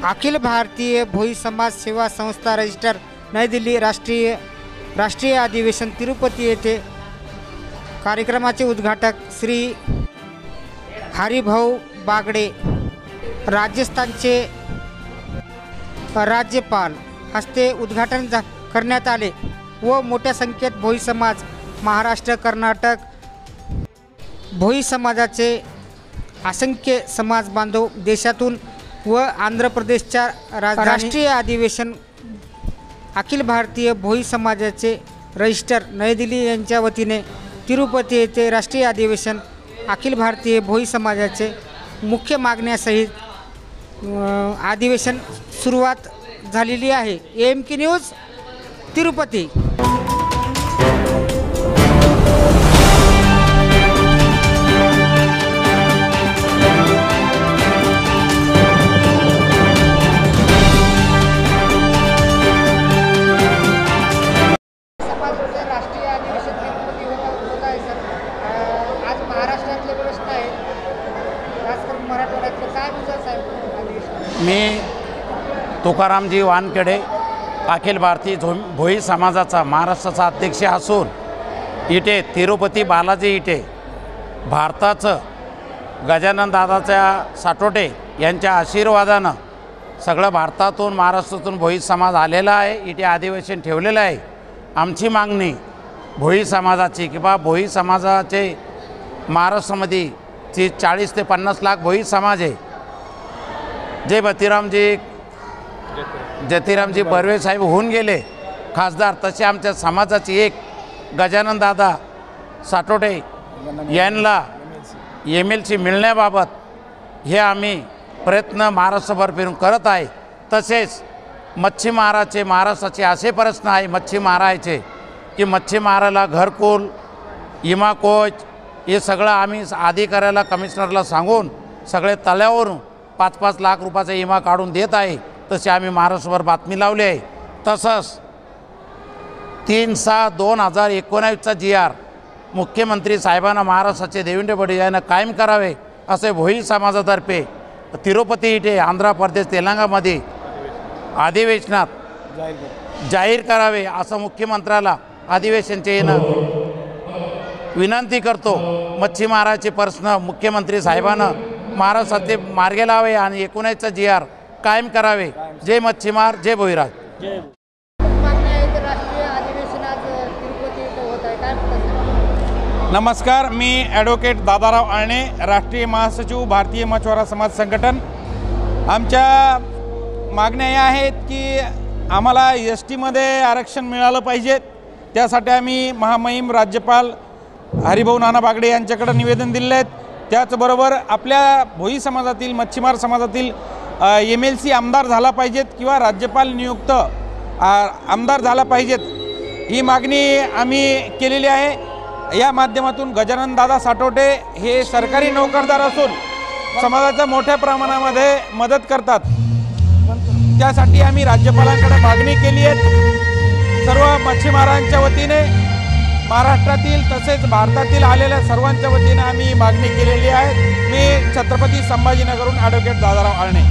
अखिल भारतीय भोई समाज सेवा संस्था रजिस्टर नई दिल्ली राष्ट्रीय अधिवेशन तिरुपती येथे कार्यक्रमाचे उद्घाटक श्री हरिभाऊ बागडे राजस्थानचे राज्यपाल हस्ते उद्घाटन करण्यात आले व मोठ्या संख्येत भोई समाज महाराष्ट्र कर्नाटक भोई समाजाचे असंख्य समाज बांधव देशातून व आंध्र प्रदेशच्या राष्ट्रीय अधिवेशन अखिल भारतीय भोई समाजाचे रजिस्टर नई दिल्ली यांच्या वतीने तिरुपती येथे राष्ट्रीय अधिवेशन अखिल भारतीय भोई समाजाचे मुख्य मागण्यासहित अधिवेशन सुरुवात झालेली आहे। AMK news Tirupati. मी तुकारामजी वानखेडे अखिल भारतीय भोई समाजाचा महाराष्ट्राचा अध्यक्ष असून इथे तिरुपती बालाजी इथे भारताचं गजानन दादाच्या साटोटे यांच्या आशीर्वादानं सगळं भारतातून महाराष्ट्रातून भोई समाज आलेला आहे। इथे अधिवेशन ठेवलेलं आहे। आमची मागणी भोई समाजाची किंवा भोई समाजाचे महाराष्ट्रामध्ये 40 ते 50 लाख भोई समाज आहे। जे जतीरामजी बर्वे साहेब होऊन गेले खासदार, तसे आमच्या समाजाची एक गजानन दादा साटोटे यांना MLC मिळण्याबाबत हे आम्ही प्रयत्न महाराष्ट्रभर फिरून करत आहे। तसेच मच्छीमाराचे महाराष्ट्राचे असे प्रश्न आहे मच्छीमाराचे की मच्छीमाराला घरकुल विमा कोच हे सगळं आम्ही अधिकाऱ्याला कमिशनरला सांगून सगळे तळ्यावरून 5-5 लाख रुपयाचा विमा काढून देत आहे। तसे आम्ही महाराष्ट्रभर बातमी लावली आहे। तसंच 3/6/2019चा GR मुख्यमंत्री साहेबांना महाराष्ट्राचे देवेंद्र फडणवीस यांना कायम करावे असे भोई समाजातर्फे तिरुपती इथे आंध्र प्रदेश तेलंगणामध्ये अधिवेशनात जाहीर करावे असं मुख्यमंत्र्याला अधिवेशनचे विनंती करतो। मच्छीमाराचे प्रश्न मुख्यमंत्री साहेबांना महाराष्ट्राचे मार्गे लावे आणि 19चा GR कायम करावे। जय मच्छीमार, जय भोईराज। नमस्कार, मी ॲडव्होकेट दादाराव आळणे, राष्ट्रीय महासचिव भारतीय मच्छीमार समाज संघटन। आमच्या मागण्या या आहेत की आम्हाला ST मध्ये आरक्षण मिळालं पाहिजे। त्यासाठी आम्ही महामहिम राज्यपाल हरिभाऊ नाना बागडे यांच्याकडे निवेदन दिले आहेत। त्याचबरोबर आपल्या भोई समाजातील मच्छीमार समाजातील MLC आमदार झाला पाहिजेत किंवा राज्यपाल नियुक्त आमदार झाला पाहिजेत, ही मागणी आम्ही केलेली आहे। या माध्यमातून गजानन दादा साटोटे हे सरकारी नोकरदार असून समाजाच्या मोठ्या प्रमाणामध्ये मदत करतात। त्यासाठी आम्ही राज्यपालांकडे मागणी केली आहे। सर्व मच्छीमारांच्या वतीने महाराष्ट्रातील तसेच भारतातील आलेल्या सर्वांच्या वतीने आम्ही मागणी केलेली आहे। मी छत्रपती संभाजीनगरहून ॲडव्होकेट दादाराव आळणे।